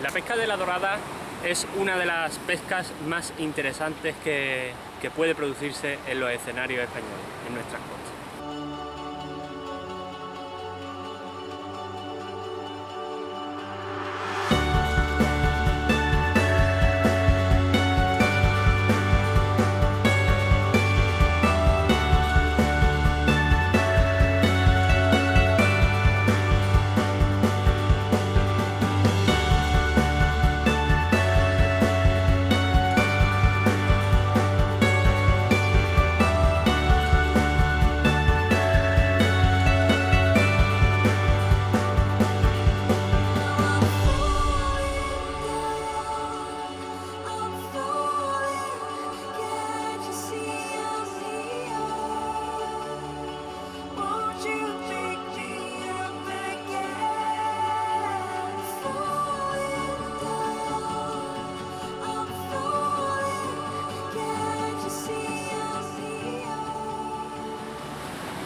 La pesca de la dorada es una de las pescas más interesantes que puede producirse en los escenarios españoles, en nuestras costas.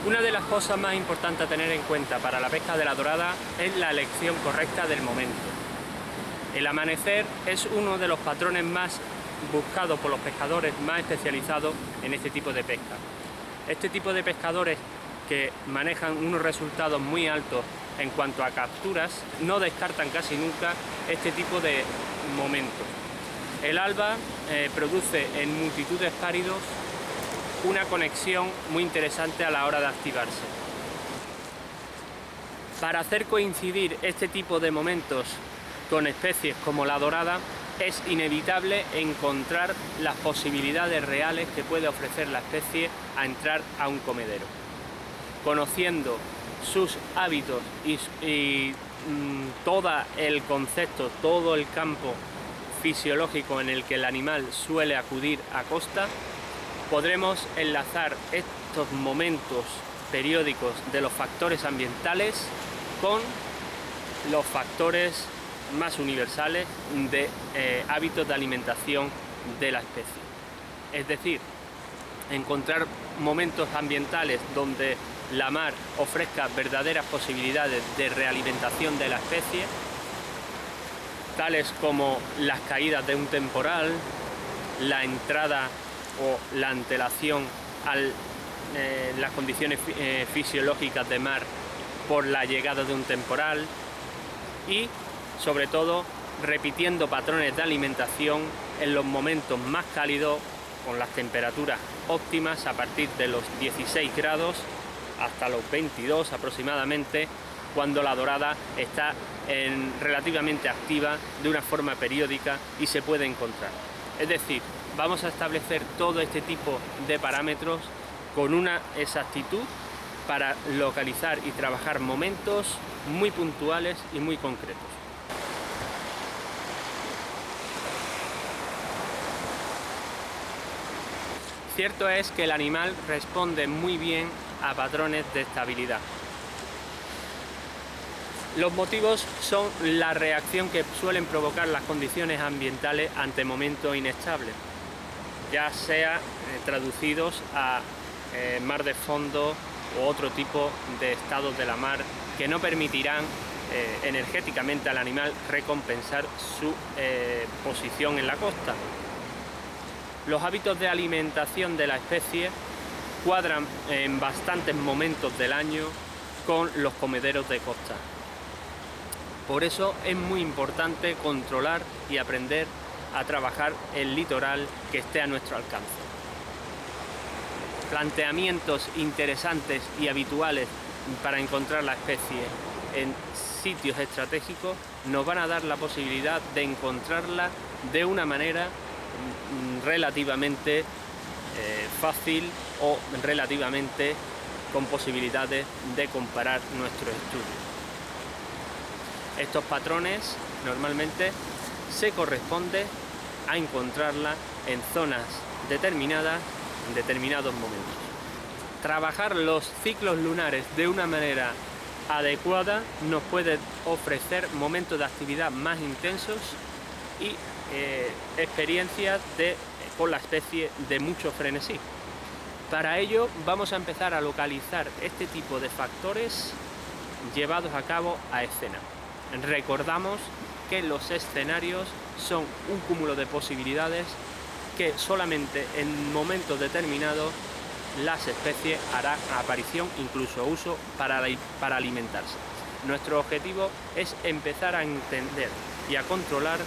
Una de las cosas más importantes a tener en cuenta para la pesca de la dorada es la elección correcta del momento. El amanecer es uno de los patrones más buscados por los pescadores más especializados en este tipo de pesca. Este tipo de pescadores que manejan unos resultados muy altos en cuanto a capturas no descartan casi nunca este tipo de momentos. El alba produce en multitudes páridos una conexión muy interesante a la hora de activarse. Para hacer coincidir este tipo de momentos con especies como la dorada, es inevitable encontrar las posibilidades reales que puede ofrecer la especie a entrar a un comedero. Conociendo sus hábitos y todo el concepto, todo el campo fisiológico en el que el animal suele acudir a costa, podremos enlazar estos momentos periódicos de los factores ambientales con los factores más universales de hábitos de alimentación de la especie. Es decir, encontrar momentos ambientales donde la mar ofrezca verdaderas posibilidades de realimentación de la especie, tales como las caídas de un temporal, la entrada o la antelación a las condiciones fisiológicas de mar por la llegada de un temporal y, sobre todo, repitiendo patrones de alimentación en los momentos más cálidos con las temperaturas óptimas a partir de los 16 grados hasta los 22 aproximadamente, cuando la dorada está relativamente activa de una forma periódica y se puede encontrar. Es decir, vamos a establecer todo este tipo de parámetros con una exactitud para localizar y trabajar momentos muy puntuales y muy concretos. Cierto es que el animal responde muy bien a patrones de estabilidad. Los motivos son la reacción que suelen provocar las condiciones ambientales ante momentos inestables, ya sea traducidos a mar de fondo u otro tipo de estados de la mar que no permitirán energéticamente al animal recompensar su posición en la costa. Los hábitos de alimentación de la especie cuadran en bastantes momentos del año con los comederos de costa. Por eso es muy importante controlar y aprender a trabajar el litoral que esté a nuestro alcance. Planteamientos interesantes y habituales para encontrar la especie en sitios estratégicos nos van a dar la posibilidad de encontrarla de una manera relativamente fácil o relativamente con posibilidades de comparar nuestro estudio. Estos patrones normalmente se corresponde a encontrarla en zonas determinadas en determinados momentos. Trabajar los ciclos lunares de una manera adecuada nos puede ofrecer momentos de actividad más intensos y experiencias con la especie de mucho frenesí. Para ello vamos a empezar a localizar este tipo de factores llevados a cabo a escena. Recordamos que los escenarios son un cúmulo de posibilidades que solamente en momentos determinados las especies harán aparición, incluso uso para alimentarse. Nuestro objetivo es empezar a entender y a controlar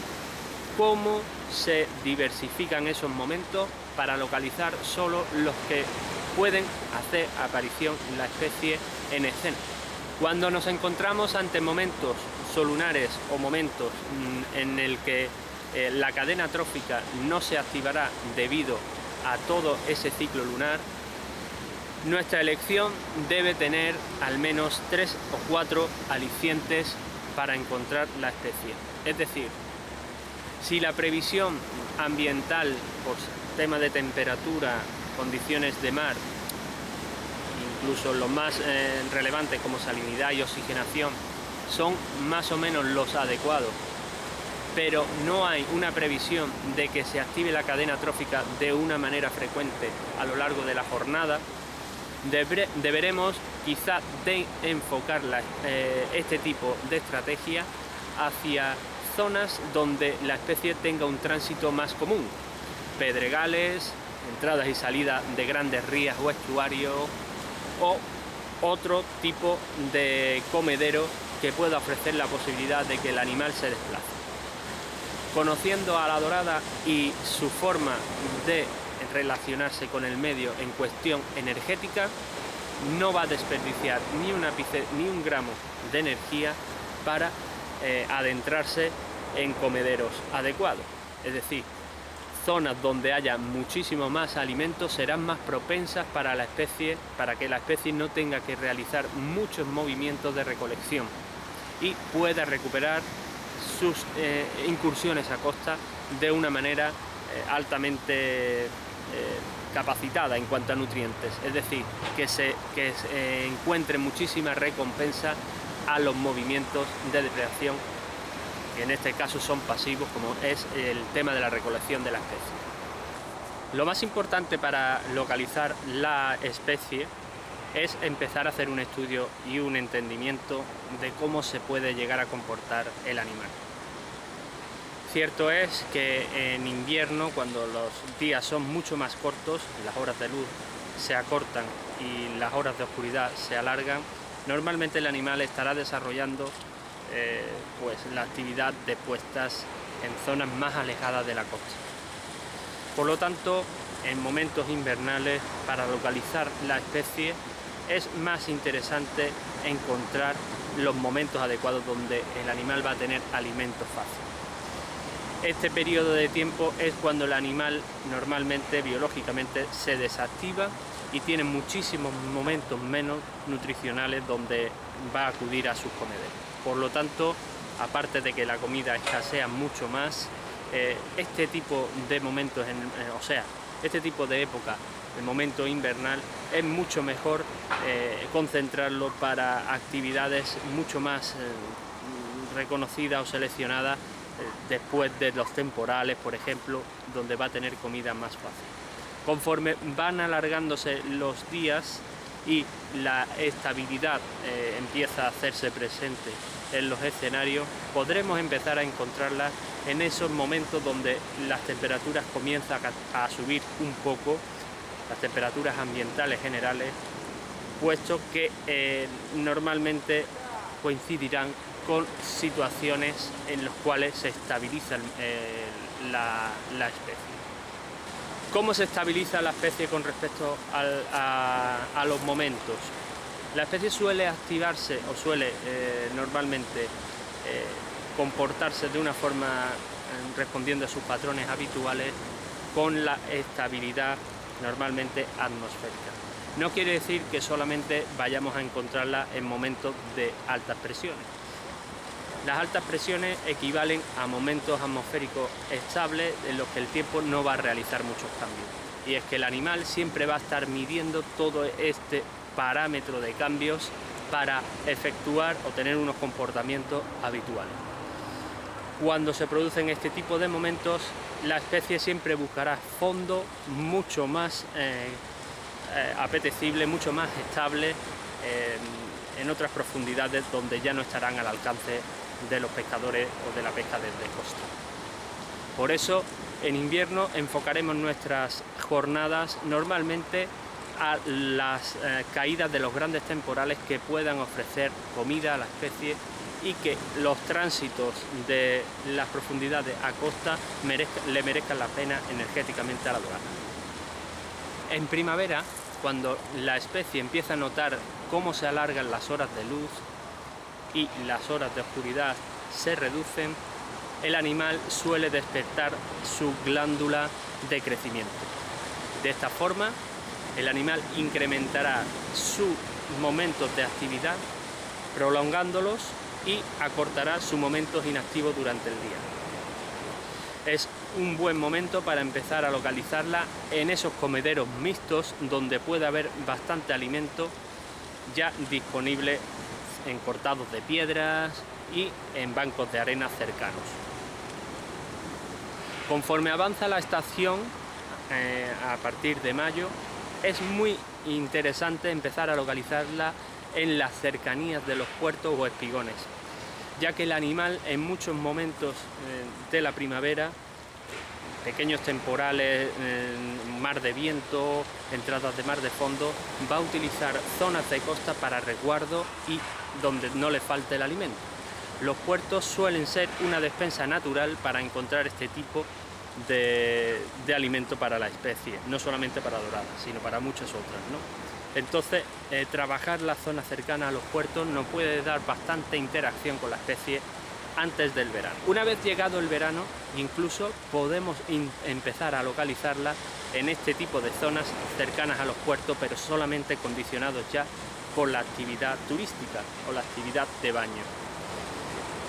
cómo se diversifican esos momentos para localizar solo los que pueden hacer aparición la especie en escena. Cuando nos encontramos ante momentos solunares o momentos en el que la cadena trófica no se activará debido a todo ese ciclo lunar, nuestra elección debe tener al menos 3 o 4 alicientes para encontrar la especie. Es decir, si la previsión ambiental por tema de temperatura, condiciones de mar, incluso los más relevantes como salinidad y oxigenación, son más o menos los adecuados, pero no hay una previsión de que se active la cadena trófica de una manera frecuente a lo largo de la jornada, deberemos quizá enfocar este tipo de estrategia hacia zonas donde la especie tenga un tránsito más común, pedregales, entradas y salidas de grandes rías o estuarios, o otro tipo de comedero que pueda ofrecer la posibilidad de que el animal se desplace. Conociendo a la dorada y su forma de relacionarse con el medio en cuestión energética, no va a desperdiciar ni un gramo de energía para adentrarse en comederos adecuados. Es decir, zonas donde haya muchísimo más alimentos serán más propensas para que la especie no tenga que realizar muchos movimientos de recolección y pueda recuperar sus incursiones a costa de una manera altamente capacitada en cuanto a nutrientes, es decir, que se encuentre muchísima recompensa a los movimientos de depredación, que en este caso son pasivos, como es el tema de la recolección de la especie. Lo más importante para localizar la especie es empezar a hacer un estudio y un entendimiento de cómo se puede llegar a comportar el animal. Cierto es que en invierno, cuando los días son mucho más cortos, las horas de luz se acortan y las horas de oscuridad se alargan, normalmente el animal estará desarrollando pues la actividad de puestas en zonas más alejadas de la costa. Por lo tanto, en momentos invernales, para localizar la especie, es más interesante encontrar los momentos adecuados donde el animal va a tener alimento fácil. Este periodo de tiempo es cuando el animal normalmente, biológicamente, se desactiva y tiene muchísimos momentos menos nutricionales donde va a acudir a sus comederos. Por lo tanto, aparte de que la comida escasea mucho más, este tipo de momentos, este tipo de época, el momento invernal, es mucho mejor concentrarlo para actividades mucho más reconocidas o seleccionadas después de los temporales, por ejemplo, donde va a tener comida más fácil. Conforme van alargándose los días y la estabilidad empieza a hacerse presente en los escenarios, podremos empezar a encontrarlas en esos momentos donde las temperaturas comienzan a subir un poco, las temperaturas ambientales generales, puesto que normalmente coincidirán con situaciones en las cuales se estabiliza la especie. ¿Cómo se estabiliza la especie con respecto a los momentos? La especie suele activarse o suele normalmente comportarse de una forma respondiendo a sus patrones habituales con la estabilidad normalmente atmosférica. No quiere decir que solamente vayamos a encontrarla en momentos de altas presiones. Las altas presiones equivalen a momentos atmosféricos estables en los que el tiempo no va a realizar muchos cambios. Y es que el animal siempre va a estar midiendo todo este parámetro de cambios para efectuar o tener unos comportamientos habituales. Cuando se producen este tipo de momentos, la especie siempre buscará fondo mucho más apetecible, mucho más estable, en otras profundidades donde ya no estarán al alcance de los pescadores o de la pesca desde costa. Por eso, en invierno enfocaremos nuestras jornadas normalmente a las caídas de los grandes temporales que puedan ofrecer comida a la especie y que los tránsitos de las profundidades a costa le merezcan la pena energéticamente a la dorada. En primavera, cuando la especie empieza a notar cómo se alargan las horas de luz y las horas de oscuridad se reducen, el animal suele despertar su glándula de crecimiento. De esta forma, el animal incrementará sus momentos de actividad, prolongándolos, y acortará sus momentos inactivos durante el día. Es un buen momento para empezar a localizarla en esos comederos mixtos donde puede haber bastante alimento ya disponible en cortados de piedras y en bancos de arena cercanos. Conforme avanza la estación, a partir de mayo, es muy interesante empezar a localizarla en las cercanías de los puertos o espigones, ya que el animal en muchos momentos de la primavera, pequeños temporales, mar de viento, entradas de mar de fondo, va a utilizar zonas de costa para resguardo y donde no le falte el alimento. Los puertos suelen ser una despensa natural para encontrar este tipo de alimento para la especie, no solamente para doradas, sino para muchas otras, ¿no? Entonces, trabajar la zona cercana a los puertos nos puede dar bastante interacción con la especie antes del verano. Una vez llegado el verano, incluso podemos empezar a localizarla en este tipo de zonas cercanas a los puertos, pero solamente condicionados ya por la actividad turística o la actividad de baño.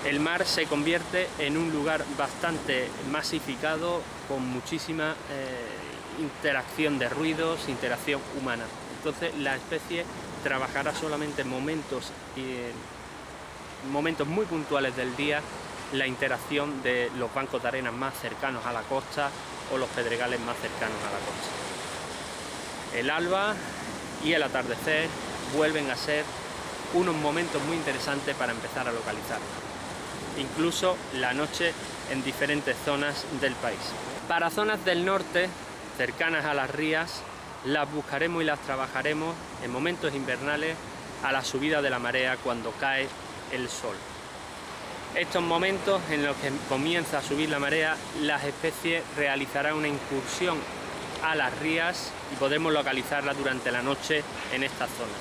El mar se convierte en un lugar bastante masificado, con muchísima interacción de ruidos, interacción humana. Entonces la especie trabajará solamente en momentos muy puntuales del día la interacción de los bancos de arena más cercanos a la costa o los pedregales más cercanos a la costa. El alba y el atardecer vuelven a ser unos momentos muy interesantes para empezar a localizarla. Incluso la noche en diferentes zonas del país. Para zonas del norte, cercanas a las rías, las buscaremos y las trabajaremos en momentos invernales a la subida de la marea cuando cae el sol. Estos momentos en los que comienza a subir la marea, las especies realizarán una incursión a las rías y podremos localizarlas durante la noche en estas zonas.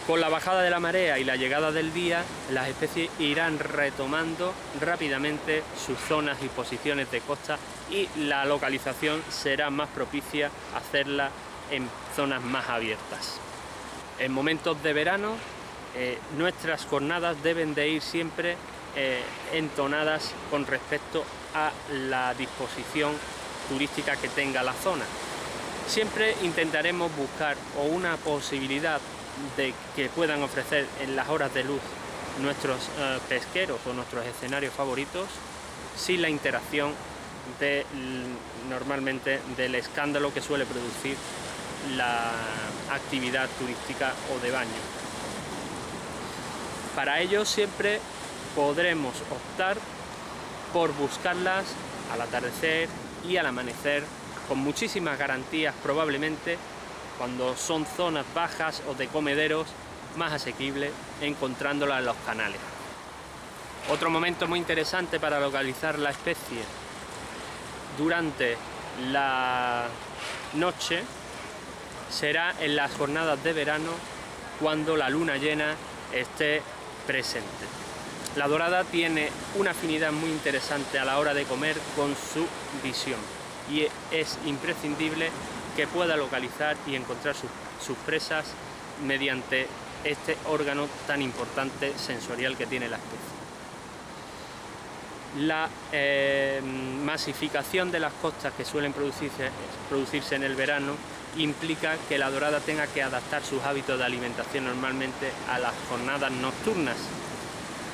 Con la bajada de la marea y la llegada del día, las especies irán retomando rápidamente sus zonas y posiciones de costa y la localización será más propicia a hacerla en zonas más abiertas. En momentos de verano, nuestras jornadas deben de ir siempre entonadas con respecto a la disposición turística que tenga la zona. Siempre intentaremos buscar o una posibilidad de que puedan ofrecer en las horas de luz nuestros pesqueros o nuestros escenarios favoritos sin la interacción normalmente del escándalo que suele producir la actividad turística o de baño. Para ello siempre podremos optar por buscarlas al atardecer y al amanecer con muchísimas garantías, probablemente cuando son zonas bajas o de comederos, más asequible encontrándola en los canales. Otro momento muy interesante para localizar la especie durante la noche será en las jornadas de verano, cuando la luna llena esté presente. La dorada tiene una afinidad muy interesante a la hora de comer con su visión y es imprescindible que pueda localizar y encontrar sus presas mediante este órgano tan importante sensorial que tiene la especie. La masificación de las costas que suelen producirse en el verano implica que la dorada tenga que adaptar sus hábitos de alimentación normalmente a las jornadas nocturnas,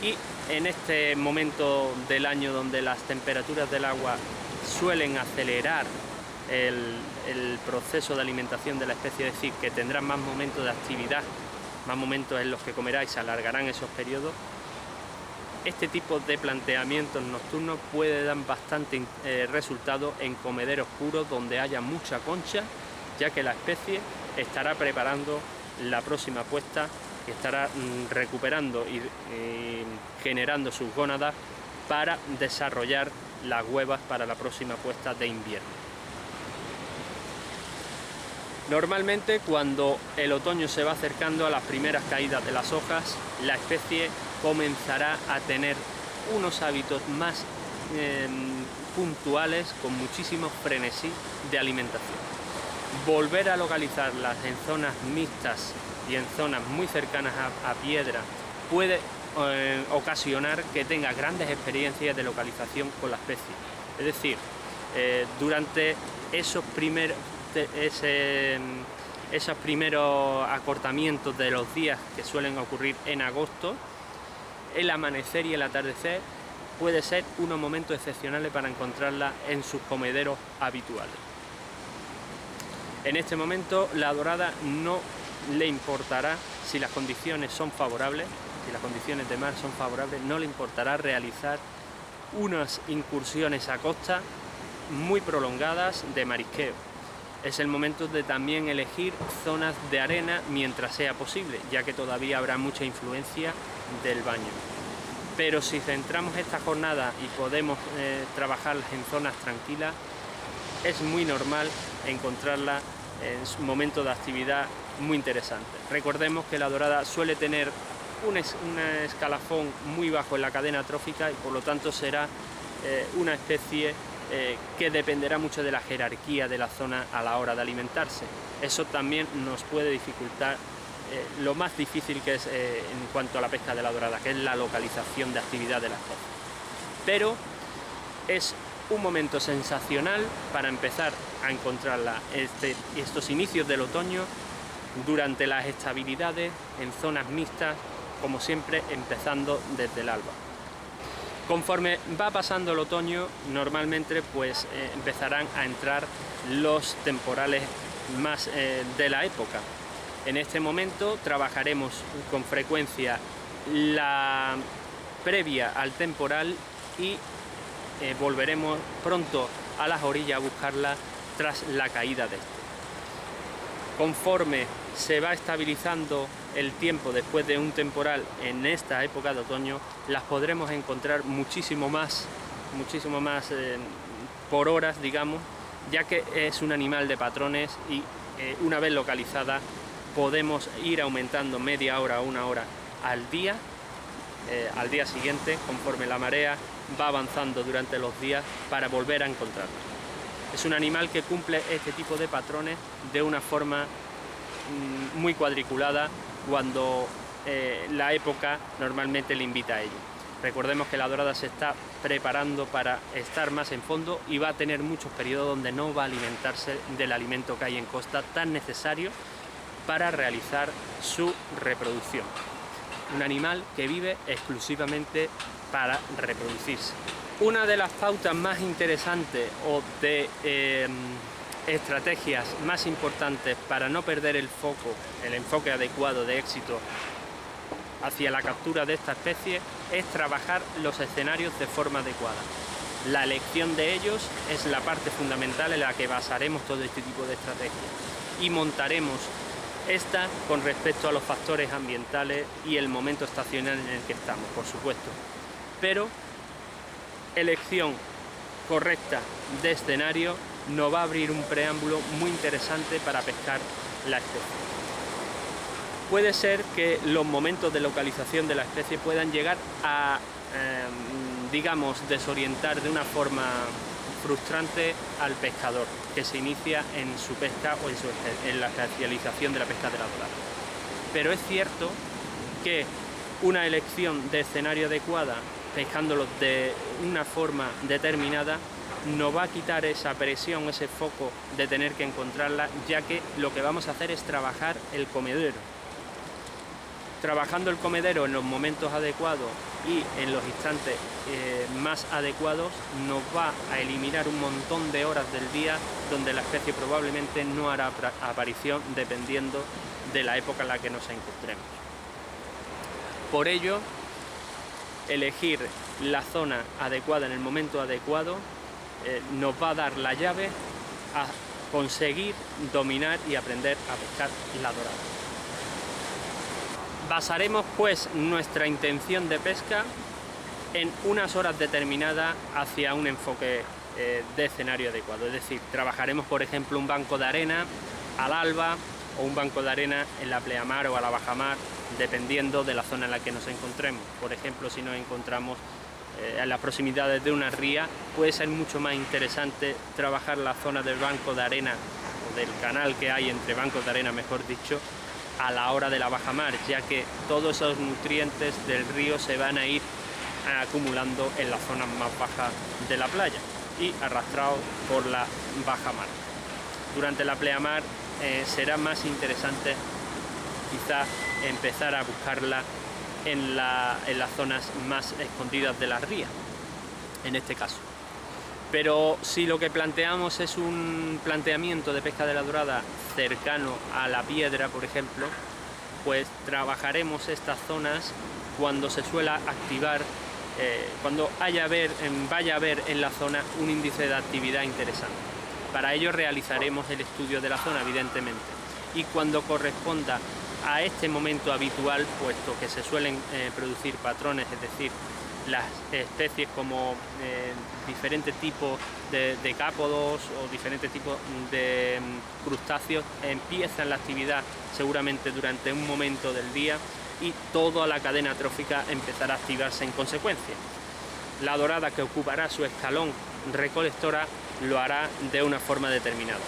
y en este momento del año donde las temperaturas del agua suelen acelerar el proceso de alimentación de la especie, es decir, que tendrán más momentos de actividad, más momentos en los que comerá y se alargarán esos periodos, este tipo de planteamientos nocturnos puede dar bastante resultado en comederos puros donde haya mucha concha, ya que la especie estará preparando la próxima puesta, estará recuperando y generando sus gónadas para desarrollar las huevas para la próxima puesta de invierno. Normalmente, cuando el otoño se va acercando a las primeras caídas de las hojas, la especie comenzará a tener unos hábitos más puntuales, con muchísimo frenesí de alimentación. Volver a localizarlas en zonas mixtas y en zonas muy cercanas a piedra puede ocasionar que tenga grandes experiencias de localización con la especie. Es decir, durante esos primeros acortamientos de los días que suelen ocurrir en agosto, el amanecer y el atardecer puede ser unos momentos excepcionales para encontrarla en sus comederos habituales. En este momento la dorada no le importará si las condiciones son favorables, si las condiciones de mar son favorables, no le importará realizar unas incursiones a costa muy prolongadas de marisqueo. Es el momento de también elegir zonas de arena mientras sea posible, ya que todavía habrá mucha influencia del baño. Pero si centramos esta jornada y podemos trabajarlas en zonas tranquilas, es muy normal encontrarla en momentos de actividad muy interesante. Recordemos que la dorada suele tener un escalafón muy bajo en la cadena trófica y por lo tanto será una especie que dependerá mucho de la jerarquía de la zona a la hora de alimentarse. Eso también nos puede dificultar lo más difícil que es en cuanto a la pesca de la dorada, que es la localización de actividad de la especie. Pero es un momento sensacional para empezar a encontrarla estos inicios del otoño, durante las estabilidades, en zonas mixtas, como siempre empezando desde el alba. Conforme va pasando el otoño, normalmente pues empezarán a entrar los temporales más de la época. En este momento trabajaremos con frecuencia la previa al temporal y volveremos pronto a las orillas a buscarla tras la caída de este. Conforme se va estabilizando el tiempo después de un temporal en esta época de otoño, las podremos encontrar muchísimo más por horas, digamos, ya que es un animal de patrones y una vez localizada podemos ir aumentando media hora o una hora al día siguiente, conforme la marea va avanzando durante los días, para volver a encontrarla. Es un animal que cumple este tipo de patrones de una forma muy cuadriculada cuando la época normalmente le invita a ello. Recordemos que la dorada se está preparando para estar más en fondo y va a tener muchos periodos donde no va a alimentarse del alimento que hay en costa, tan necesario para realizar su reproducción. Un animal que vive exclusivamente para reproducirse. Una de las pautas más interesantes o de estrategias más importantes para no perder el enfoque adecuado de éxito hacia la captura de esta especie es trabajar los escenarios de forma adecuada. La elección de ellos es la parte fundamental en la que basaremos todo este tipo de estrategias y montaremos esta con respecto a los factores ambientales y el momento estacional en el que estamos, por supuesto. Pero elección correcta de escenario nos va a abrir un preámbulo muy interesante para pescar la especie. Puede ser que los momentos de localización de la especie puedan llegar a, digamos, desorientar de una forma frustrante al pescador que se inicia en su pesca o en la especialización de la pesca de la dorada. Pero es cierto que una elección de escenario adecuada, pescándolos de una forma determinada, nos va a quitar esa presión, ese foco de tener que encontrarla, ya que lo que vamos a hacer es trabajar el comedero. Trabajando el comedero en los momentos adecuados y en los instantes más adecuados, nos va a eliminar un montón de horas del día donde la especie probablemente no hará aparición, dependiendo de la época en la que nos encontremos. Por ello, elegir la zona adecuada en el momento adecuado nos va a dar la llave a conseguir dominar y aprender a pescar la dorada. Basaremos pues nuestra intención de pesca en unas horas determinadas hacia un enfoque de escenario adecuado, es decir, trabajaremos por ejemplo un banco de arena al alba o un banco de arena en la pleamar o a la bajamar, dependiendo de la zona en la que nos encontremos. Por ejemplo, si nos encontramos en las proximidades de una ría, puede ser mucho más interesante trabajar la zona del banco de arena o del canal que hay entre bancos de arena, mejor dicho, a la hora de la bajamar, ya que todos esos nutrientes del río se van a ir acumulando en las zonas más bajas de la playa y arrastrados por la bajamar. Durante la pleamar será más interesante quizás empezar a buscarla en las zonas más escondidas de la ría, en este caso. Pero si lo que planteamos es un planteamiento de pesca de la dorada cercano a la piedra, por ejemplo, pues trabajaremos estas zonas cuando se suela activar, cuando vaya a haber en la zona un índice de actividad interesante. Para ello realizaremos el estudio de la zona, evidentemente, y cuando corresponda a este momento habitual, puesto que se suelen producir patrones, es decir, las especies como diferentes tipos de cápodos o diferentes tipos de crustáceos empiezan la actividad seguramente durante un momento del día y toda la cadena trófica empezará a activarse en consecuencia. La dorada, que ocupará su escalón recolectora, lo hará de una forma determinada.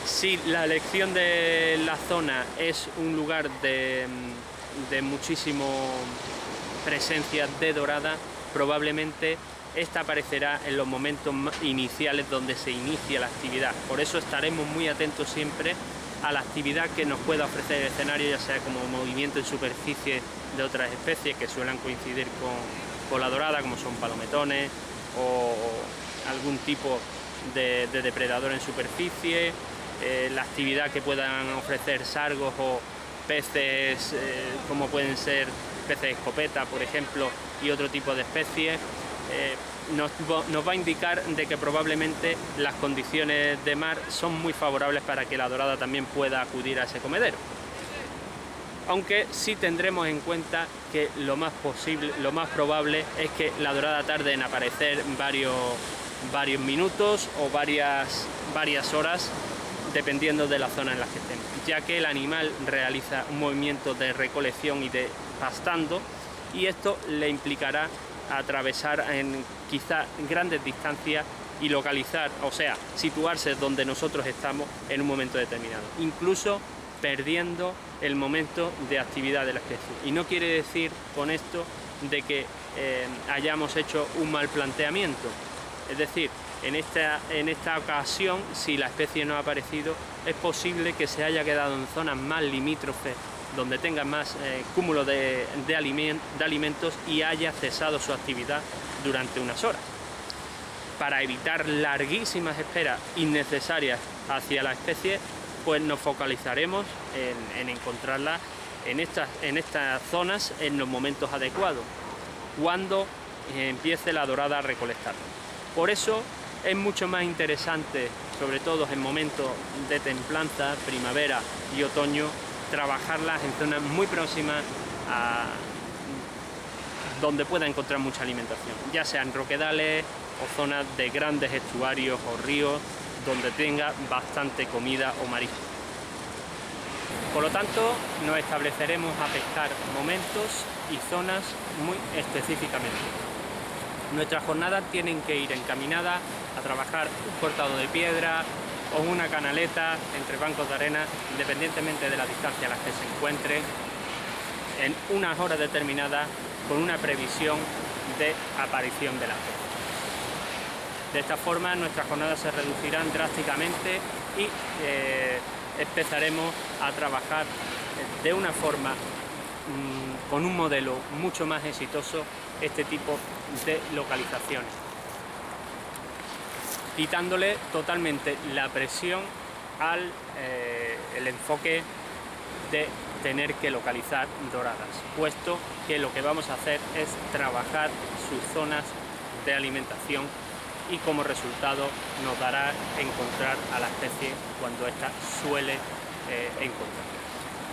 Si la elección de la zona es un lugar de muchísimo presencia de dorada, probablemente esta aparecerá en los momentos iniciales donde se inicia la actividad. Por eso estaremos muy atentos siempre a la actividad que nos pueda ofrecer el escenario, ya sea como movimiento en superficie de otras especies que suelen coincidir con la dorada, como son palometones o algún tipo de depredador en superficie, la actividad que puedan ofrecer sargos o peces como pueden ser peces escopeta, por ejemplo, y otro tipo de especies, nos va a indicar de que probablemente las condiciones de mar son muy favorables para que la dorada también pueda acudir a ese comedero. Aunque sí tendremos en cuenta que lo más probable es que la dorada tarde en aparecer varios minutos o varias horas, dependiendo de la zona en la que estemos, ya que el animal realiza un movimiento de recolección y de pastando, y esto le implicará atravesar quizá grandes distancias y localizar, o sea, situarse donde nosotros estamos en un momento determinado, incluso perdiendo el momento de actividad de la especie. Y no quiere decir con esto de que hayamos hecho un mal planteamiento, es decir, en esta ocasión, si la especie no ha aparecido, es posible que se haya quedado en zonas más limítrofes, donde tenga más cúmulo de alimentos y haya cesado su actividad durante unas horas. Para evitar larguísimas esperas innecesarias hacia la especie, pues nos focalizaremos en encontrarla en estas zonas en los momentos adecuados, cuando empiece la dorada a recolectar. Por eso es mucho más interesante, sobre todo en momentos de templanza, primavera y otoño, trabajarlas en zonas muy próximas a donde pueda encontrar mucha alimentación, ya sean roquedales o zonas de grandes estuarios o ríos donde tenga bastante comida o marisco. Por lo tanto, nos estableceremos a pescar momentos y zonas muy específicamente. Nuestras jornadas tienen que ir encaminadas a trabajar un cortado de piedra o una canaleta entre bancos de arena, independientemente de la distancia a la que se encuentre, en unas horas determinadas, con una previsión de aparición de la especie. De esta forma nuestras jornadas se reducirán drásticamente y empezaremos a trabajar de una forma con un modelo mucho más exitoso este tipo de localizaciones, quitándole totalmente la presión al el enfoque de tener que localizar doradas, puesto que lo que vamos a hacer es trabajar sus zonas de alimentación y como resultado nos dará encontrar a la especie cuando ésta suele encontrar.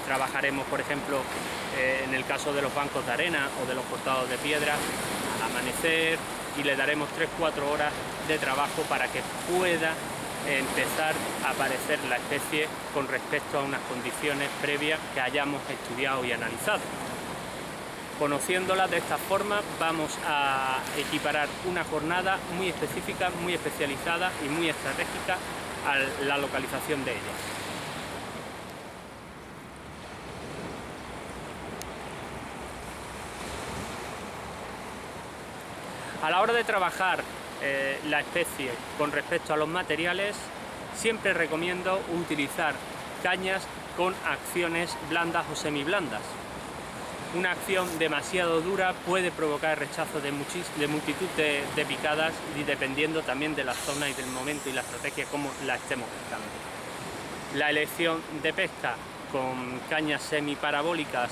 Trabajaremos, por ejemplo, en el caso de los bancos de arena o de los cortados de piedra, al amanecer, y le daremos 3-4 horas de trabajo para que pueda empezar a aparecer la especie con respecto a unas condiciones previas que hayamos estudiado y analizado. Conociéndola de esta forma vamos a equiparar una jornada muy específica, muy especializada y muy estratégica a la localización de ellas. A la hora de trabajar la especie con respecto a los materiales, siempre recomiendo utilizar cañas con acciones blandas o semiblandas. Una acción demasiado dura puede provocar rechazo de multitud de picadas y dependiendo también de la zona y del momento y la estrategia como la estemos pescando. La elección de pesca con cañas semiparabólicas,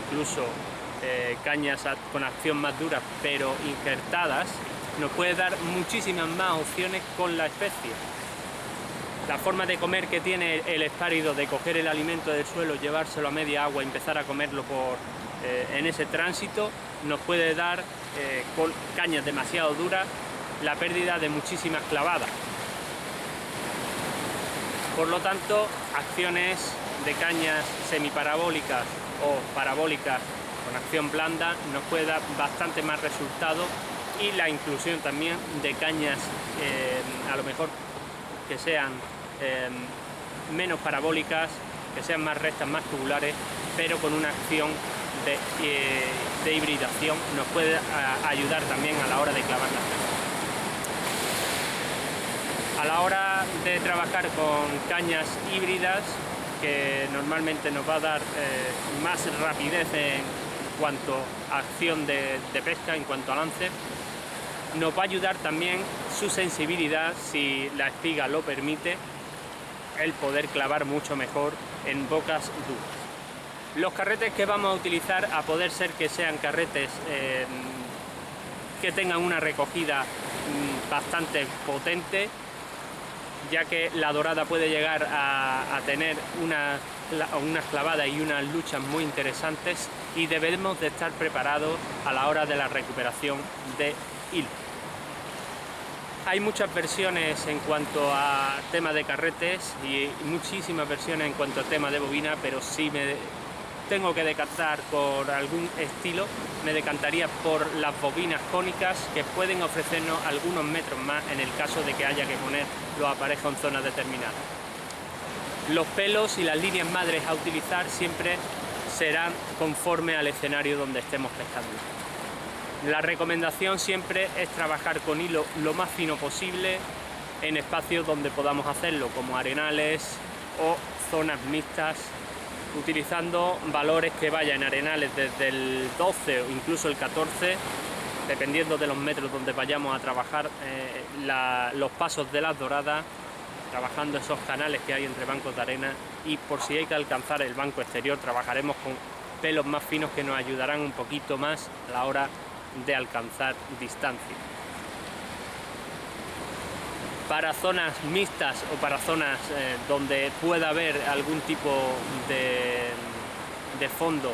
incluso cañas con acción más dura pero injertadas, nos puede dar muchísimas más opciones con la especie. La forma de comer que tiene el espárido, de coger el alimento del suelo, llevárselo a media agua y empezar a comerlo en ese tránsito, nos puede dar, con cañas demasiado duras, la pérdida de muchísimas clavadas. Por lo tanto, acciones de cañas semiparabólicas o parabólicas con acción blanda nos puede dar bastante más resultado, y la inclusión también de cañas a lo mejor que sean menos parabólicas, que sean más rectas, más tubulares, pero con una acción de hibridación nos puede ayudar también a la hora de clavar las presas. A la hora de trabajar con cañas híbridas, que normalmente nos va a dar más rapidez en cuanto a acción de pesca, en cuanto a lance, nos va a ayudar también su sensibilidad, si la espiga lo permite, el poder clavar mucho mejor en bocas duras. Los carretes que vamos a utilizar, a poder ser que sean carretes que tengan una recogida bastante potente, ya que la dorada puede llegar a tener unas clavadas y unas luchas muy interesantes, y debemos de estar preparados a la hora de la recuperación de hilo. Hay muchas versiones en cuanto a tema de carretes y muchísimas versiones en cuanto a tema de bobina, pero si me tengo que decantar por algún estilo, me decantaría por las bobinas cónicas, que pueden ofrecernos algunos metros más en el caso de que haya que poner los aparejos en zonas determinadas. Los pelos y las líneas madres a utilizar siempre serán conforme al escenario donde estemos pescando. La recomendación siempre es trabajar con hilo lo más fino posible en espacios donde podamos hacerlo, como arenales o zonas mixtas, utilizando valores que vayan en arenales desde el 12 o incluso el 14, dependiendo de los metros donde vayamos a trabajar los pasos de las doradas, trabajando esos canales que hay entre bancos de arena, y por si hay que alcanzar el banco exterior trabajaremos con pelos más finos que nos ayudarán un poquito más a la hora de alcanzar distancia. Para zonas mixtas o para zonas donde pueda haber algún tipo de fondo,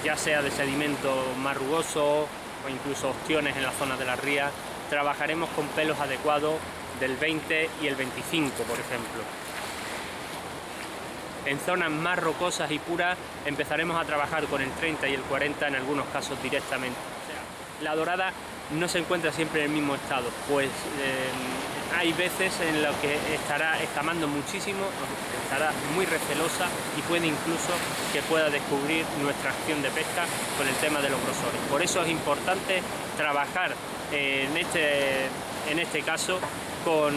ya sea de sedimento más rugoso o incluso ostiones en las zonas de las rías, trabajaremos con pelos adecuados del 20 y el 25, por ejemplo. En zonas más rocosas y puras empezaremos a trabajar con el 30 y el 40, en algunos casos directamente. O sea, la dorada no se encuentra siempre en el mismo estado, pues hay veces en las que estará escamando muchísimo, estará muy recelosa y puede incluso que pueda descubrir nuestra acción de pesca con el tema de los grosores. Por eso es importante trabajar en este caso con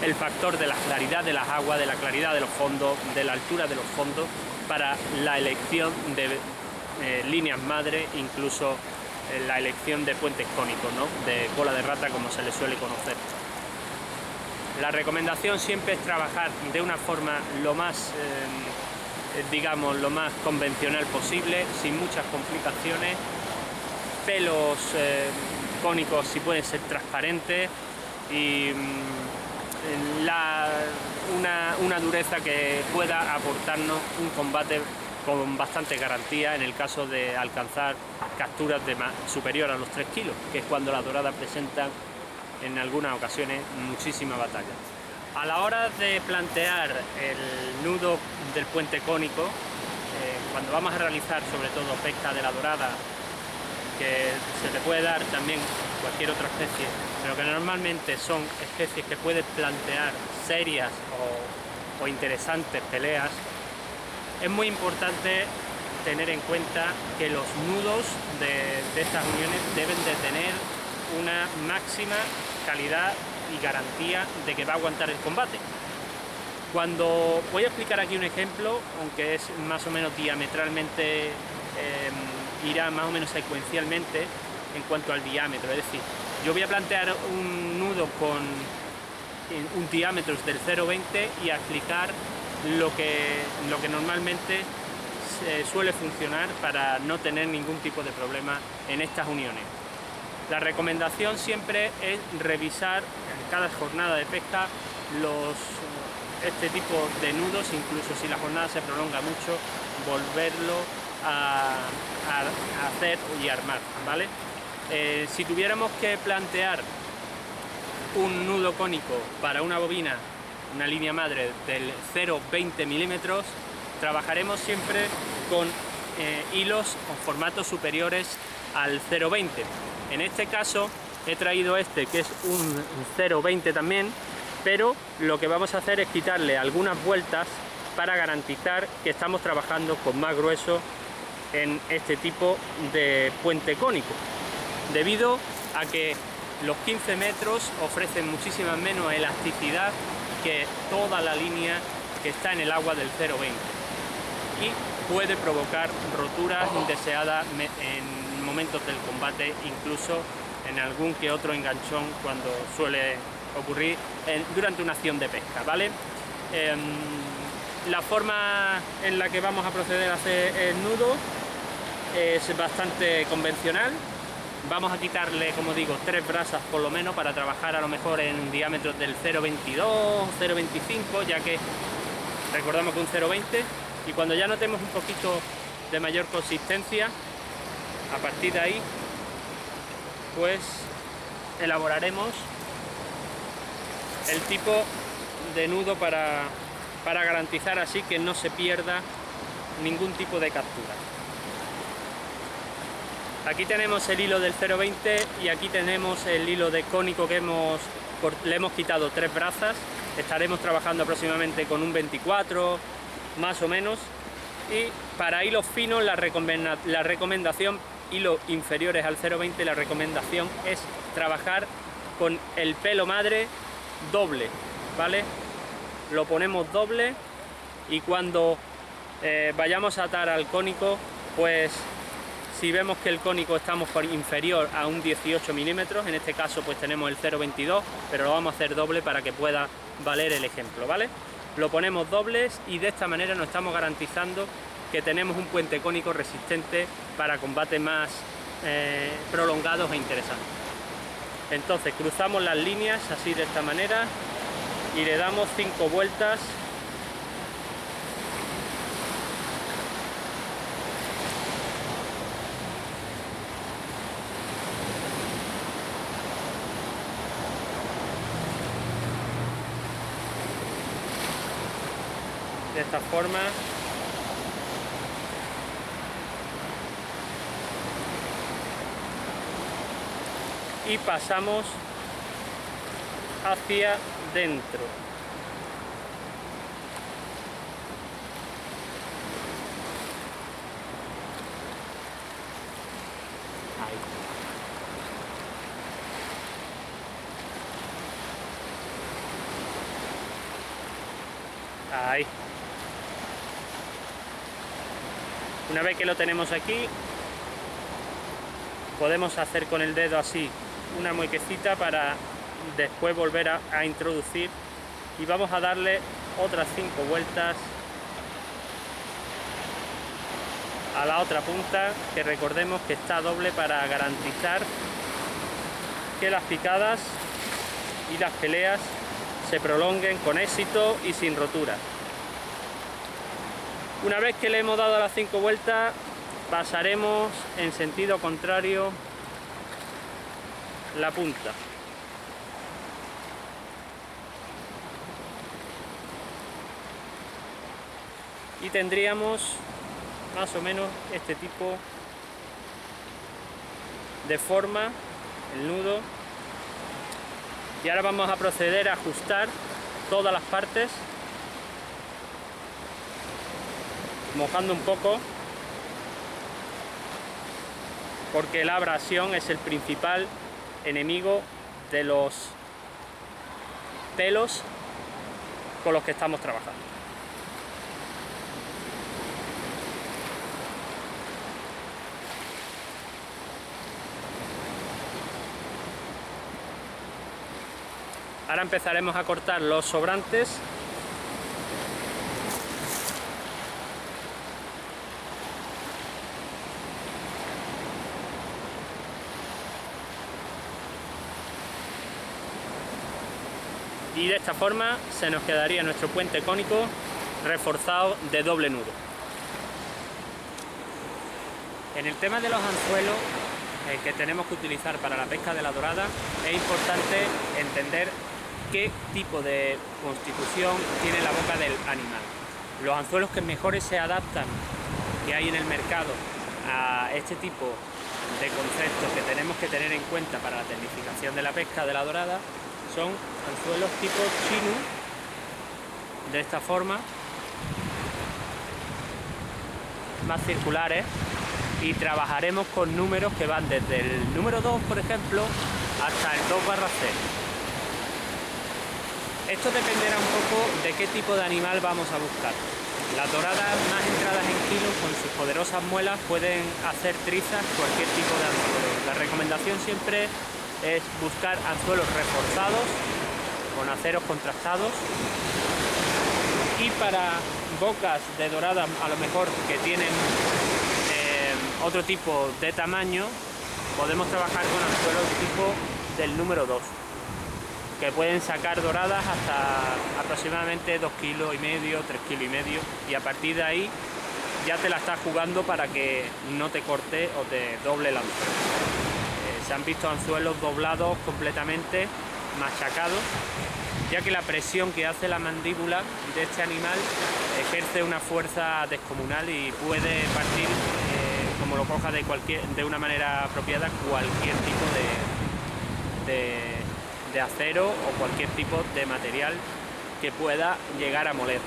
el factor de la claridad de las aguas, de la claridad de los fondos, de la altura de los fondos, para la elección de líneas madre, incluso la elección de puentes cónicos, ¿no? De cola de rata, como se le suele conocer. La recomendación siempre es trabajar de una forma lo más digamos, lo más convencional posible, sin muchas complicaciones. Pelos cónicos si pueden ser transparentes y una dureza que pueda aportarnos un combate con bastante garantía en el caso de alcanzar capturas superior a los 3 kilos, que es cuando las doradas presentan en algunas ocasiones muchísima batalla. A la hora de plantear el nudo del puente cónico, cuando vamos a realizar sobre todo pesca de la dorada, que se le puede dar también cualquier otra especie, pero que normalmente son especies que pueden plantear serias o interesantes peleas, es muy importante tener en cuenta que los nudos de estas uniones deben de tener una máxima calidad y garantía de que va a aguantar el combate. Cuando voy a explicar aquí un ejemplo, aunque es más o menos diametralmente, irá más o menos secuencialmente en cuanto al diámetro, es decir, yo voy a plantear un nudo con un diámetro del 0,20 y a explicar lo que normalmente suele funcionar para no tener ningún tipo de problema en estas uniones. La recomendación siempre es revisar en cada jornada de pesca este tipo de nudos, incluso si la jornada se prolonga mucho, volverlo a hacer y armar, ¿vale? Si tuviéramos que plantear un nudo cónico para una bobina, una línea madre del 0,20 milímetros, trabajaremos siempre con hilos o formatos superiores al 0,20. En este caso he traído este, que es un 0,20 también, pero lo que vamos a hacer es quitarle algunas vueltas para garantizar que estamos trabajando con más grueso en este tipo de puente cónico, debido a que los 15 metros ofrecen muchísima menos elasticidad que toda la línea que está en el agua del 0,20 y puede provocar roturas indeseadas en momentos del combate, incluso en algún que otro enganchón cuando suele ocurrir durante una acción de pesca, ¿vale? La forma en la que vamos a proceder a hacer el nudo es bastante convencional. Vamos a quitarle, como digo, 3 brasas por lo menos para trabajar a lo mejor en diámetros del 0,22, 0,25, ya que recordamos que un 0,20, y cuando ya notemos un poquito de mayor consistencia, a partir de ahí, pues elaboraremos el tipo de nudo para garantizar así que no se pierda ningún tipo de captura. Aquí tenemos el hilo del 0,20 y aquí tenemos el hilo de cónico que le hemos quitado 3 brazas. Estaremos trabajando aproximadamente con un 24 más o menos, y para hilos finos la recomendación, hilos inferiores al 0,20, la recomendación es trabajar con el pelo madre doble, ¿vale? Lo ponemos doble y cuando vayamos a atar al cónico, pues si vemos que el cónico estamos por inferior a un 18 milímetros, en este caso pues tenemos el 0,22, pero lo vamos a hacer doble para que pueda valer el ejemplo, ¿vale? Lo ponemos dobles y de esta manera nos estamos garantizando que tenemos un puente cónico resistente para combates más prolongados e interesantes. Entonces cruzamos las líneas así de esta manera y le damos 5 vueltas. De esta forma. Y pasamos hacia dentro. Ahí. Una vez que lo tenemos aquí, podemos hacer con el dedo así una muequecita para después volver a introducir, y vamos a darle otras 5 vueltas a la otra punta, que recordemos que está doble para garantizar que las picadas y las peleas se prolonguen con éxito y sin rotura. Una vez que le hemos dado las 5 vueltas, pasaremos en sentido contrario la punta. Y tendríamos más o menos este tipo de forma, el nudo. Y ahora vamos a proceder a ajustar todas las partes, mojando un poco, porque la abrasión es el principal enemigo de los pelos con los que estamos trabajando. Ahora empezaremos a cortar los sobrantes. Y de esta forma se nos quedaría nuestro puente cónico reforzado de doble nudo. En el tema de los anzuelos que tenemos que utilizar para la pesca de la dorada, es importante entender qué tipo de constitución tiene la boca del animal. Los anzuelos que mejores se adaptan que hay en el mercado a este tipo de conceptos que tenemos que tener en cuenta para la tecnificación de la pesca de la dorada son anzuelos tipo chinu, de esta forma, más circulares, y trabajaremos con números que van desde el número 2, por ejemplo, hasta el 2/0. Esto dependerá un poco de qué tipo de animal vamos a buscar. Las doradas más entradas en kilos, con sus poderosas muelas, pueden hacer trizas cualquier tipo de anzuelo. La recomendación siempre es buscar anzuelos reforzados, con aceros contrastados. Y para bocas de dorada, a lo mejor que tienen otro tipo de tamaño, podemos trabajar con anzuelos tipo del número 2, que pueden sacar doradas hasta aproximadamente 2,5 kilos, 3,5 kilos, y a partir de ahí ya te la estás jugando para que no te corte o te doble el anzuelo. Se han visto anzuelos doblados completamente, machacados, ya que la presión que hace la mandíbula de este animal ejerce una fuerza descomunal y puede partir, como lo coja de una manera apropiada, cualquier tipo de acero o cualquier tipo de material que pueda llegar a moler.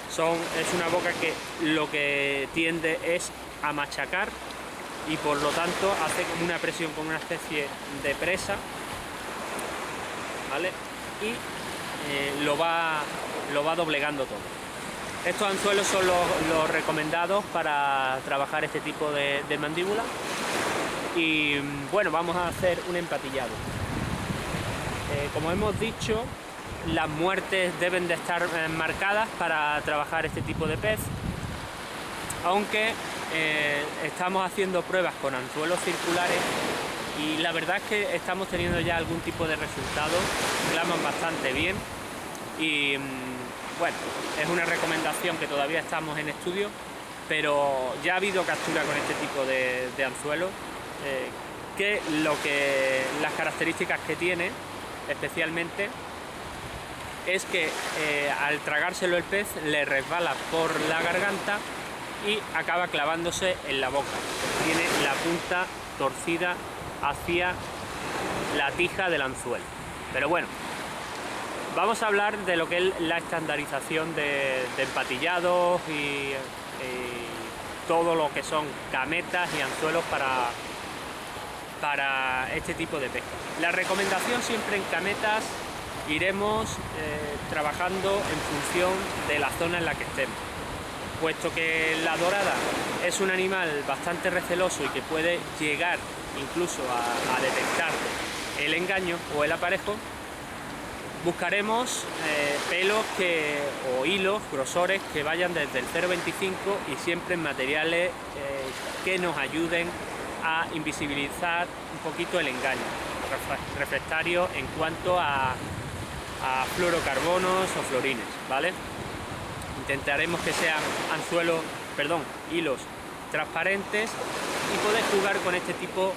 Es una boca que lo que tiende es a machacar y por lo tanto hace como una presión, como una especie de presa, ¿vale? Y lo va doblegando todo. Estos anzuelos son los recomendados para trabajar este tipo de mandíbula. Y bueno, vamos a hacer un empatillado. Como hemos dicho, las muertes deben de estar marcadas para trabajar este tipo de pez, aunque estamos haciendo pruebas con anzuelos circulares y la verdad es que estamos teniendo ya algún tipo de resultado, claman bastante bien y bueno, es una recomendación que todavía estamos en estudio, pero ya ha habido captura con este tipo de anzuelos, que las características que tiene especialmente es que al tragárselo el pez le resbala por la garganta y acaba clavándose en la boca. Tiene la punta torcida hacia la tija del anzuelo. Pero bueno, vamos a hablar de lo que es la estandarización de empatillados y todo lo que son cametas y anzuelos para este tipo de pesca. La recomendación siempre en cametas iremos trabajando en función de la zona en la que estemos, puesto que la dorada es un animal bastante receloso y que puede llegar incluso a detectar el engaño o el aparejo. buscaremos pelos o hilos, grosores que vayan desde el 0,25 y siempre en materiales que nos ayuden a invisibilizar un poquito el engaño refractario en cuanto a fluorocarbonos o fluorines, ¿vale? Intentaremos que sean hilos transparentes y poder jugar con este tipo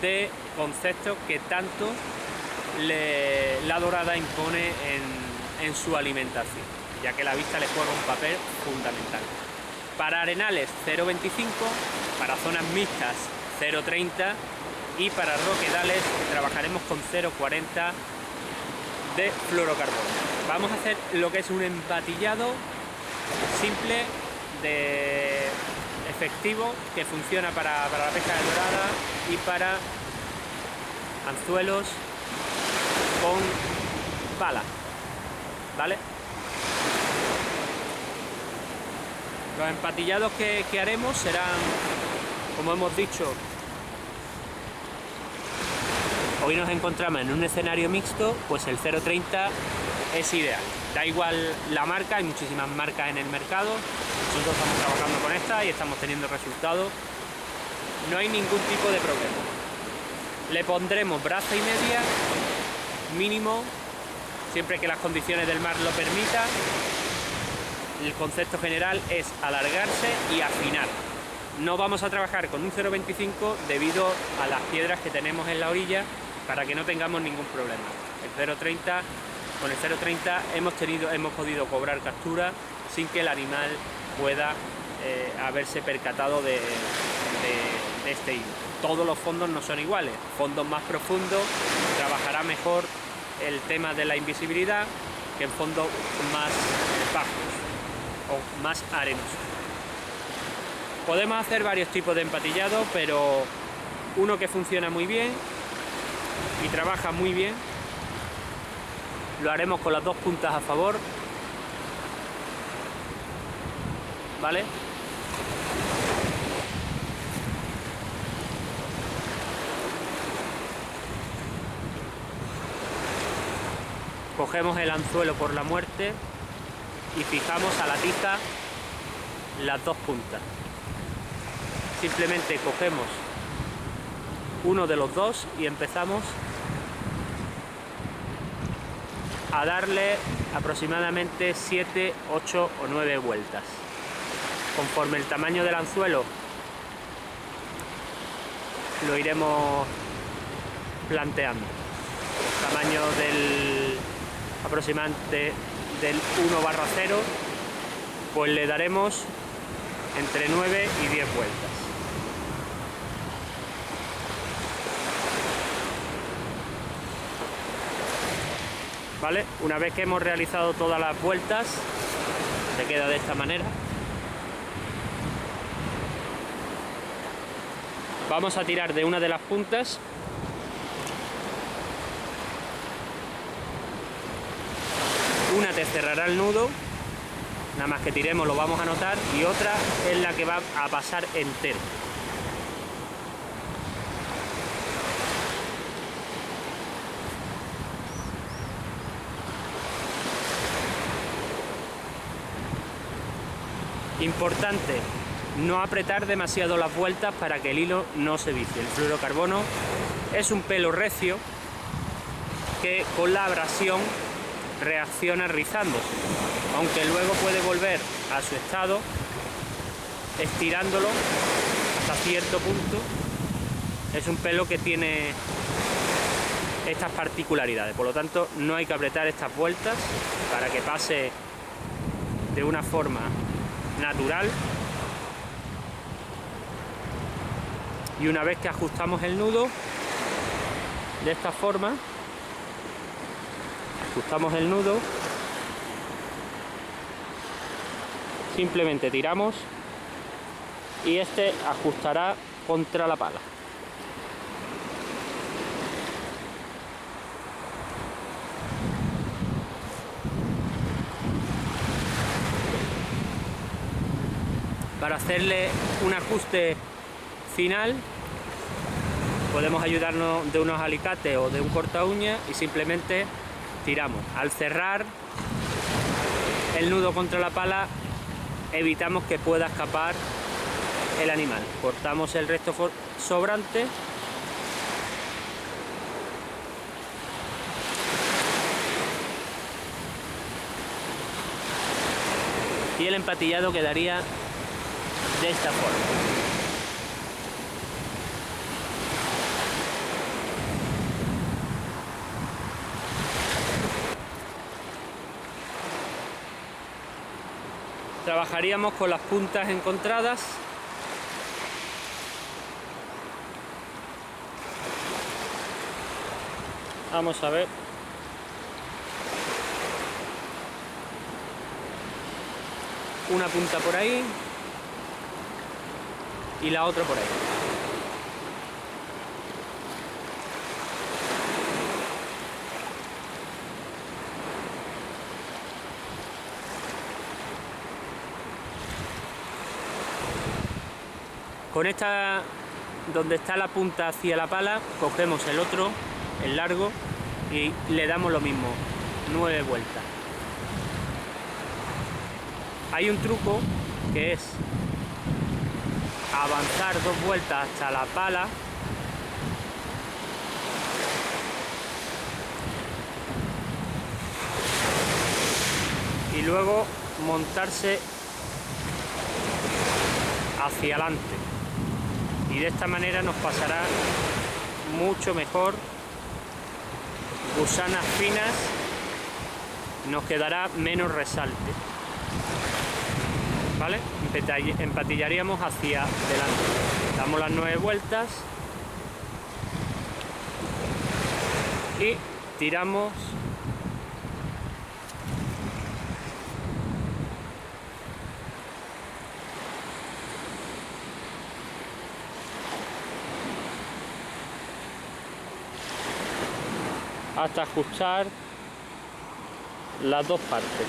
de conceptos que tanto la dorada impone en su alimentación, ya que la vista le juega un papel fundamental. Para arenales 0,25, para zonas mixtas 0,30 y para roquedales trabajaremos con 0,40 de fluorocarbono. Vamos a hacer lo que es un empatillado simple, efectivo, que funciona para la pesca de dorada y para anzuelos con pala, ¿vale? Los empatillados que haremos serán, como hemos dicho, hoy nos encontramos en un escenario mixto, pues el 0,30 es ideal. Da igual la marca, hay muchísimas marcas en el mercado, nosotros estamos trabajando con esta y estamos teniendo resultados, no hay ningún tipo de problema. Le pondremos braza y media, mínimo, siempre que las condiciones del mar lo permitan. El concepto general es alargarse y afinar. No vamos a trabajar con un 0,25 debido a las piedras que tenemos en la orilla para que no tengamos ningún problema. Con el 0,30 hemos podido cobrar captura sin que el animal pueda haberse percatado de este hilo. Todos los fondos no son iguales. Fondos más profundos trabajará mejor el tema de la invisibilidad que en fondos más bajos o más arenosos. Podemos hacer varios tipos de empatillado, pero uno que funciona muy bien y trabaja muy bien lo haremos con las dos puntas a favor, ¿vale? Cogemos el anzuelo por la muerte y fijamos a la tiza las dos puntas. Simplemente cogemos uno de los dos y empezamos a darle aproximadamente 7, 8 o 9 vueltas. Conforme el tamaño del anzuelo lo iremos planteando. El tamaño aproximadamente del 1/0, pues le daremos entre 9 y 10 vueltas. ¿Vale? Una vez que hemos realizado todas las vueltas, se queda de esta manera. Vamos a tirar de una de las puntas. Una te cerrará el nudo, nada más que tiremos lo vamos a notar, y otra es la que va a pasar entero. Importante, no apretar demasiado las vueltas para que el hilo no se vicie. El fluorocarbono es un pelo recio que con la abrasión reacciona rizándose, aunque luego puede volver a su estado estirándolo hasta cierto punto. Es un pelo que tiene estas particularidades, por lo tanto no hay que apretar estas vueltas para que pase de una forma natural. Y una vez que ajustamos el nudo de esta forma, ajustamos el nudo, simplemente tiramos y este ajustará contra la pala. Para hacerle un ajuste final podemos ayudarnos de unos alicates o de un corta uña y simplemente tiramos. Al cerrar el nudo contra la pala evitamos que pueda escapar el animal. Cortamos el resto sobrante y el empatillado quedaría de esta forma. Trabajaríamos con las puntas encontradas. Vamos a ver. Una punta por ahí y la otra por ahí. Con esta, donde está la punta hacia la pala, cogemos el otro, el largo, y le damos lo mismo, 9 vueltas. Hay un truco que es avanzar 2 vueltas hasta la pala y luego montarse hacia adelante, y de esta manera nos pasará mucho mejor. Gusanas finas, nos quedará menos resalte, ¿vale? Empatillaríamos hacia adelante, damos las 9 vueltas y tiramos hasta ajustar las 2 partes.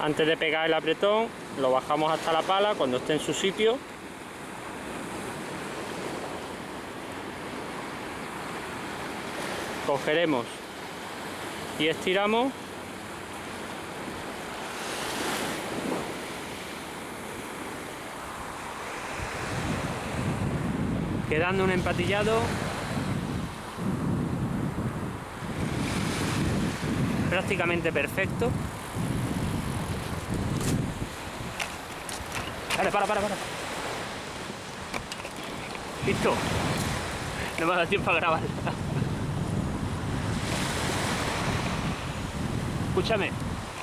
Antes de pegar el apretón, lo bajamos hasta la pala cuando esté en su sitio. Cogeremos y estiramos. Quedando un empatillado prácticamente perfecto. Vale, para. Listo. No me ha dado tiempo a grabar. Escúchame,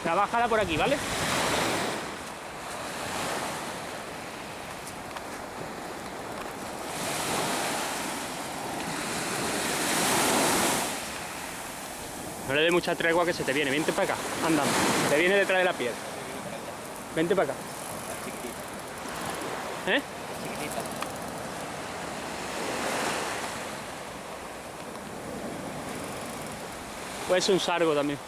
trabájala por aquí, ¿vale? No le dé mucha tregua que se te viene. Vente para acá, anda. Te viene detrás de la piel. Vente para acá. ¿Eh? Chiquitita. Puede ser un sargo también.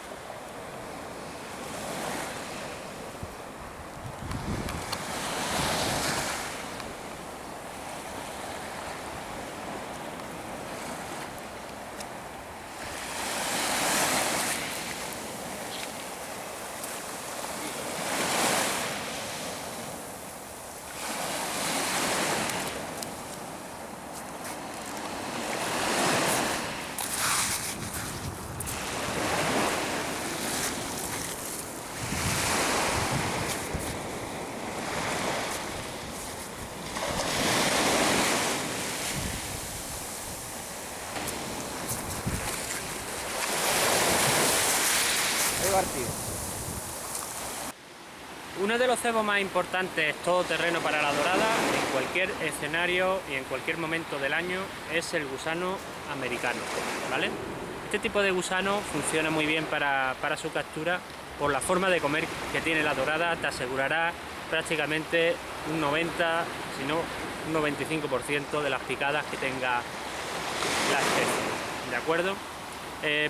Uno de los cebos más importantes todoterreno para la dorada, en cualquier escenario y en cualquier momento del año, es el gusano americano, ¿vale? Este tipo de gusano funciona muy bien para su captura. Por la forma de comer que tiene la dorada, te asegurará prácticamente un 90, si no un 95% de las picadas que tenga la especie, ¿de acuerdo?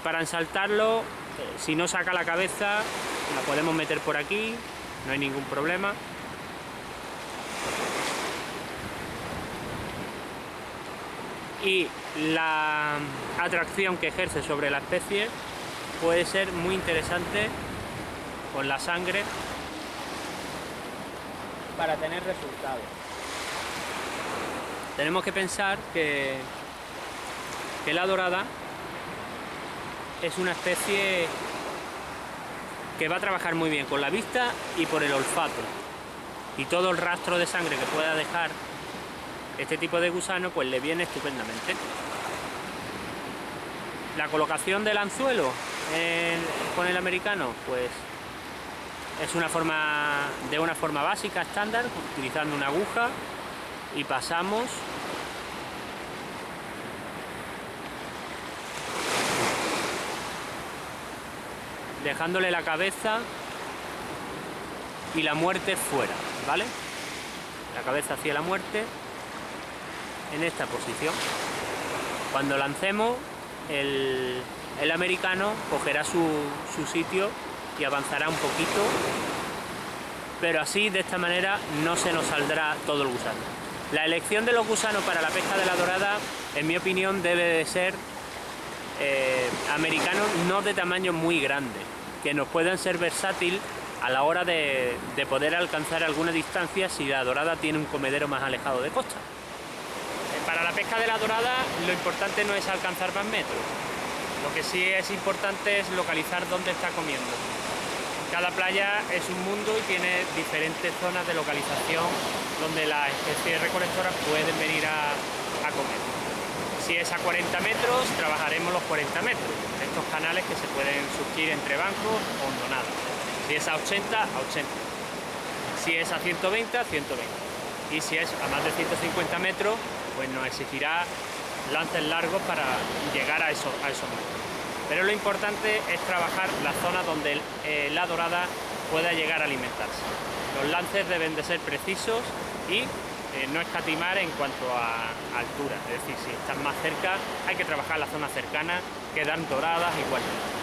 Para ensaltarlo, si no saca la cabeza, la podemos meter por aquí, no hay ningún problema. Y la atracción que ejerce sobre la especie puede ser muy interesante con la sangre para tener resultados. Tenemos que pensar que la dorada es una especie que va a trabajar muy bien con la vista y por el olfato, y todo el rastro de sangre que pueda dejar este tipo de gusano pues le viene estupendamente. La colocación del anzuelo con el americano pues es de una forma básica, estándar, utilizando una aguja, y pasamos dejándole la cabeza y la muerte fuera, ¿vale? La cabeza hacia la muerte en esta posición. Cuando lancemos, el americano cogerá su sitio y avanzará un poquito, pero así, de esta manera, no se nos saldrá todo el gusano. La elección de los gusanos para la pesca de la dorada, en mi opinión, debe de ser americanos no de tamaño muy grande, que nos puedan ser versátil a la hora de poder alcanzar alguna distancia si la dorada tiene un comedero más alejado de costa. Para la pesca de la dorada, lo importante no es alcanzar más metros. Lo que sí es importante es localizar dónde está comiendo. Cada playa es un mundo y tiene diferentes zonas de localización donde las especies recolectoras pueden venir a comer. Si es a 40 metros, trabajaremos los 40 metros, estos canales que se pueden surgir entre bancos o hondonadas. Si es a 80, a 80. Si es a 120, a 120. Y si es a más de 150 metros, pues nos exigirá lances largos para llegar a esos metros. Pero lo importante es trabajar la zona donde la dorada pueda llegar a alimentarse. Los lances deben de ser precisos y no escatimar en cuanto a altura. Es decir, si están más cerca, hay que trabajar la zona cercana, que dan doradas igualmente.